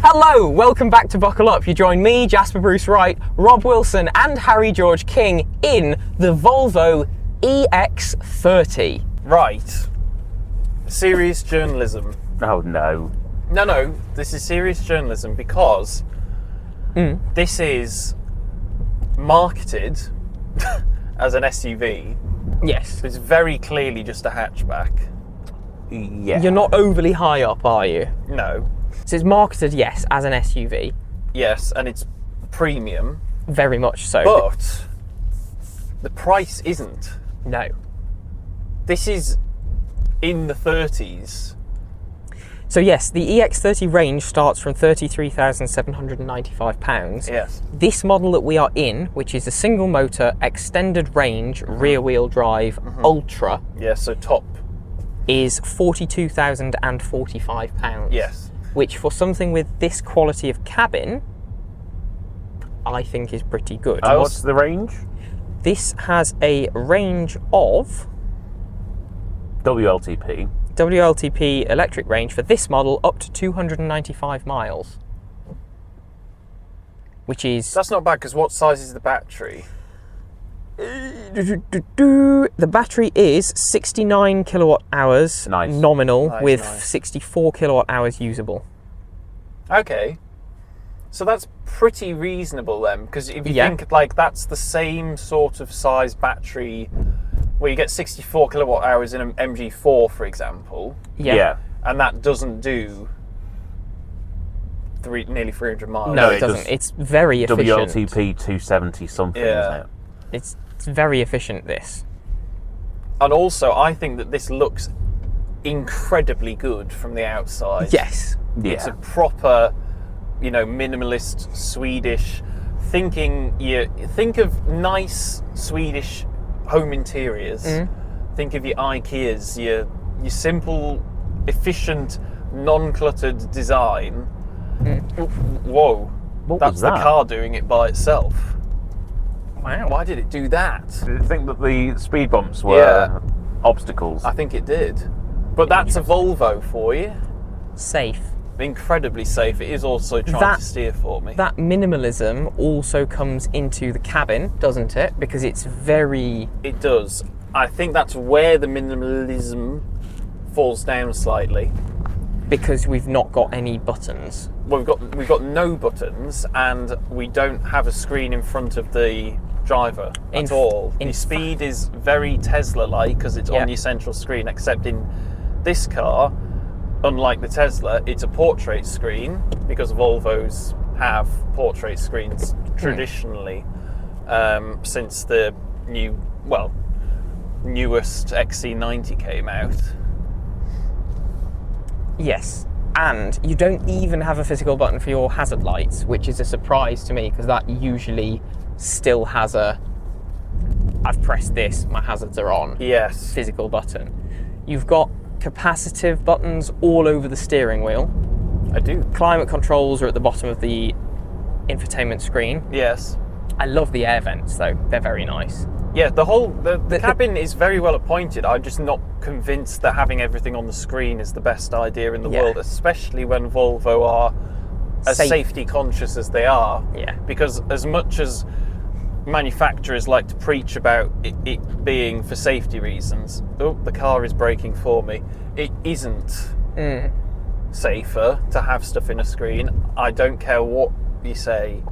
Hello, welcome back to Buckle Up. You join me, Jasper Bruce Wright, Rob Wilson and Harry George King in the Volvo EX30. Right. Serious journalism. Oh no. No, this is serious journalism because this is marketed as an SUV. Yes. It's very clearly just a hatchback. Yeah. You're not overly high up, are you? No. So it's marketed, yes, as an SUV. Yes, and it's premium. Very much so. But the price isn't. No. This is in the 30s. So yes, the EX30 range starts from £33,795. Yes. This model that we are in, which is a single motor, extended range, rear wheel drive, Ultra, Yeah, so top. is £42,045. Yes. Which for something with this quality of cabin, I think is pretty good. And what's the range? This has a range of WLTP. WLTP electric range for this model up to 295 miles. Which is... That's not bad, because what size is the battery? The battery is 69 kilowatt hours Nice. nominal, Nice, with nice. 64 kilowatt hours usable. Okay. So that's pretty reasonable then, because if you Yeah. think like that's the same sort of size battery where you get 64 kilowatt hours in an MG4, for example, Yeah. and that doesn't do nearly 300 miles. No, No, it it doesn't. does It's very efficient. WLTP 270 something, Yeah. isn't it? It's very efficient, this. And also, I think that this looks incredibly good from the outside. Yes. Yeah. It's a proper, minimalist Swedish. Think of nice Swedish home interiors. Think of your IKEAs, your simple, efficient, non-cluttered design. Whoa, What that's was the that? car doing it by itself. Wow. Why did it do that? Did you think that the speed bumps were Yeah. obstacles? I think it did. But that's a Volvo for you. Safe. Incredibly safe. It is also trying to steer for me. That minimalism also comes into the cabin, doesn't it? Because it's very... It does. I think that's where the minimalism falls down slightly. Because we've not got any buttons. Well, we've got no buttons, and we don't have a screen in front of the driver at all. The speed is very Tesla-like because it's on your central screen, except in this car, unlike the Tesla, it's a portrait screen because Volvos have portrait screens traditionally since the newest XC90 came out. Yes. And you don't even have a physical button for your hazard lights, which is a surprise to me because that usually still has a I've pressed this, my hazards are on. Yes. Physical button. You've got capacitive buttons all over the steering wheel. I do. Climate controls are at the bottom of the infotainment screen. Yes. I love the air vents though, they're very nice. Yeah, the cabin is very well appointed. I'm just not convinced that having everything on the screen is the best idea in the world, especially when Volvo are as safety conscious as they are. Yeah. Because as much as manufacturers like to preach about it being for safety reasons, the car is braking for me. It isn't safer to have stuff in a screen. I don't care what you say.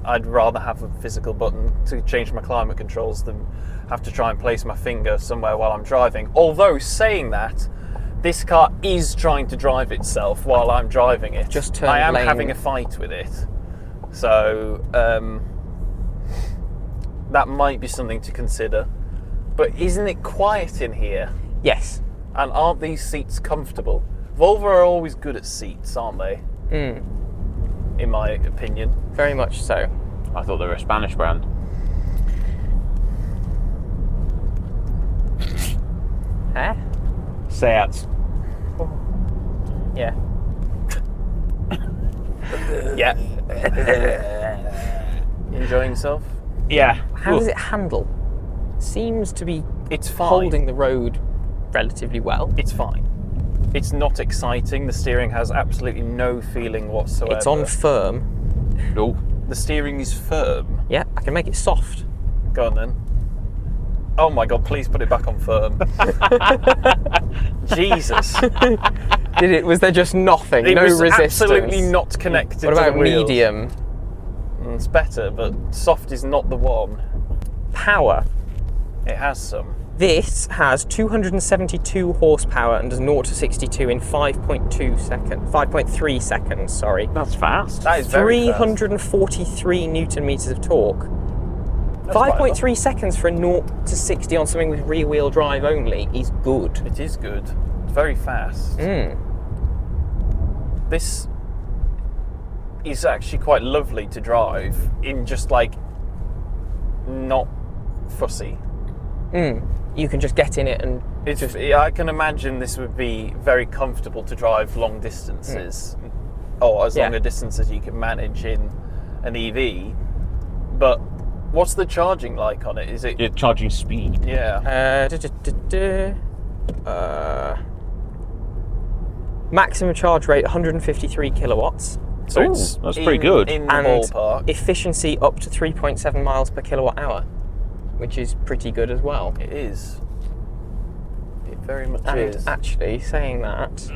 I'd rather have a physical button to change my climate controls than have to try and place my finger somewhere while I'm driving. Although, saying that, this car is trying to drive itself while I'm driving it. Just turn I am lane. having a fight with it. So, that might be something to consider. But isn't it quiet in here? Yes. And aren't these seats comfortable? Volvo are always good at seats, aren't they? In my opinion. Very much so. I thought they were a Spanish brand. Eh? Seats. Yeah. Yeah. Enjoying yourself? Yeah. How does it handle? Seems to be It's fine. holding the road relatively well. It's fine. It's not exciting. The steering has absolutely no feeling whatsoever. It's on firm. Oh, The steering is firm. Yeah, I can make it soft. Go on then. Oh my god, please put it back on firm. Jesus. Was there just nothing? It no was resistance? absolutely not connected What to about the wheels. medium? It's better, but soft is not the one. Power. It has some. This has 272 horsepower and does 0 to 62 in 5.3 seconds, sorry. that's fast. That is very fast. 343 newton meters of torque. That's quite a lot. 5.3 seconds for a 0 to 60 on something with rear wheel drive only is good. It is good. It's very fast. This is actually quite lovely to drive in just like not fussy. You can just get in it and I can imagine this would be very comfortable to drive long distances, or as long a distance as you can manage in an EV. But what's the charging like on it? Is it? You're charging speed. Yeah. Maximum charge rate 153 kilowatts. So Ooh, it's that's pretty good. In the And ballpark. efficiency up to 3.7 miles per kilowatt hour, which is pretty good as well. It is. It very much And is. actually, saying that,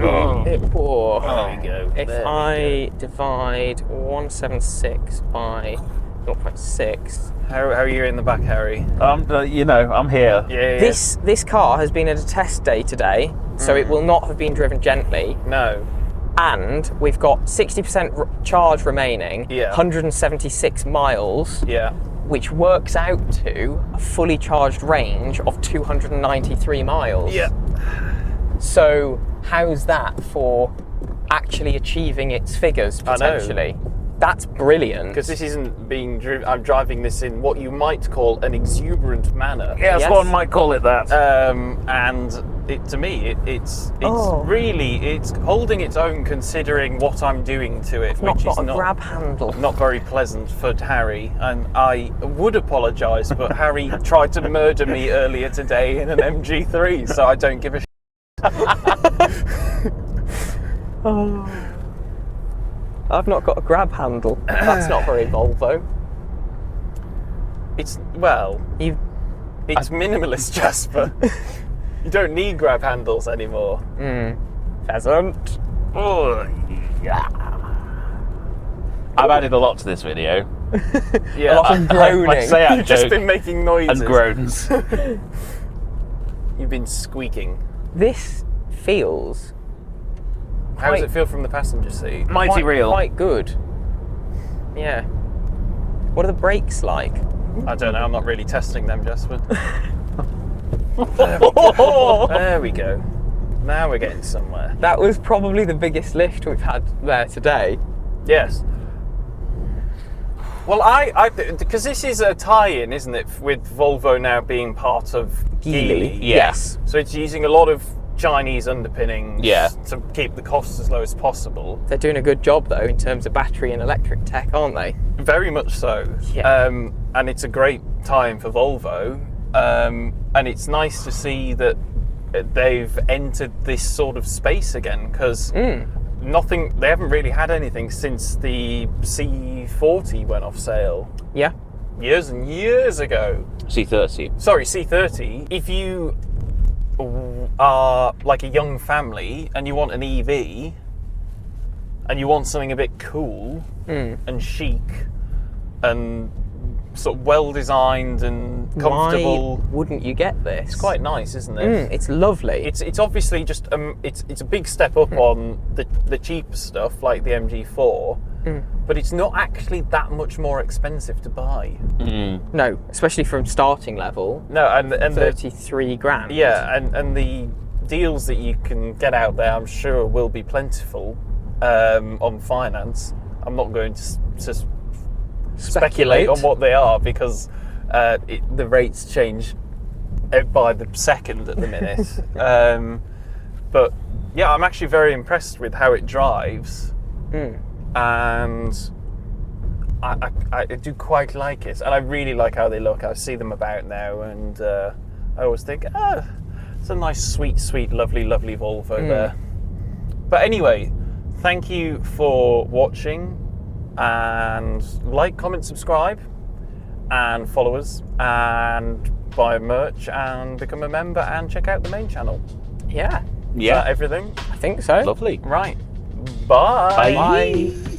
Oh. there we go. There If we I divide 176 by 0.6, How are you in the back, Harry? I'm here. Yeah. this car has been at a test day today, so it will not have been driven gently. No. And we've got 60% charge remaining, Yeah. 176 miles, Yeah. which works out to a fully charged range of 293 miles. Yeah. So how's that for actually achieving its figures I know. potentially? That's brilliant. Because this isn't being driven. I'm driving this in what you might call an exuberant manner. Yes, Yes. one might call it that. And to me, it's Oh. really it's holding its own considering what I'm doing to it, Not which got is a grab handle. not very pleasant for Harry. And I would apologise, but Harry tried to murder me earlier today in an MG3, so I don't give a. I've not got a grab handle. That's not very Volvo. It's minimalist, Jasper. You don't need grab handles anymore. Pheasant. Oh, yeah. I've added a lot to this video. Yeah, A lot of groaning. I say out You've just joke been making noises. and groans. You've been squeaking. This feels How does it feel from the passenger seat? Mighty real. quite good. Yeah. What are the brakes like? I don't know. I'm not really testing them, Jasper. There we go. Now we're getting somewhere. That was probably the biggest lift we've had there today. Yes. Well, because this is a tie-in, isn't it, with Volvo now being part of Geely? Yes. So it's using a lot of Chinese underpinnings Yeah. to keep the costs as low as possible. They're doing a good job though in terms of battery and electric tech, aren't they? Very much so. Yeah. And it's a great time for Volvo. And it's nice to see that they've entered this sort of space again, because they haven't really had anything since the C40 went off sale Yeah. years and years ago. C30. Sorry, C30. If you are like a young family and you want an EV and you want something a bit cool and chic and sort of well designed and comfortable, Why wouldn't you get this? it's quite nice, isn't it? It's lovely. It's obviously just it's a big step up on the cheaper stuff like the MG4, but it's not actually that much more expensive to buy. No, especially from starting level. No, and 33 grand. yeah, and the deals that you can get out there, I'm sure, will be plentiful on finance. I'm not going to speculate on what they are, because the rates change by the second at the minute. But yeah, I'm actually very impressed with how it drives, and I do quite like it, and I really like how they look. I see them about now, and I always think, It's a nice, sweet, sweet, lovely, lovely Volvo there. But anyway, thank you for watching, and like, comment, subscribe, and follow us, and buy merch, and become a member, and check out the main channel. Yeah. Is that everything? I think so. Lovely. Right. Bye. Bye.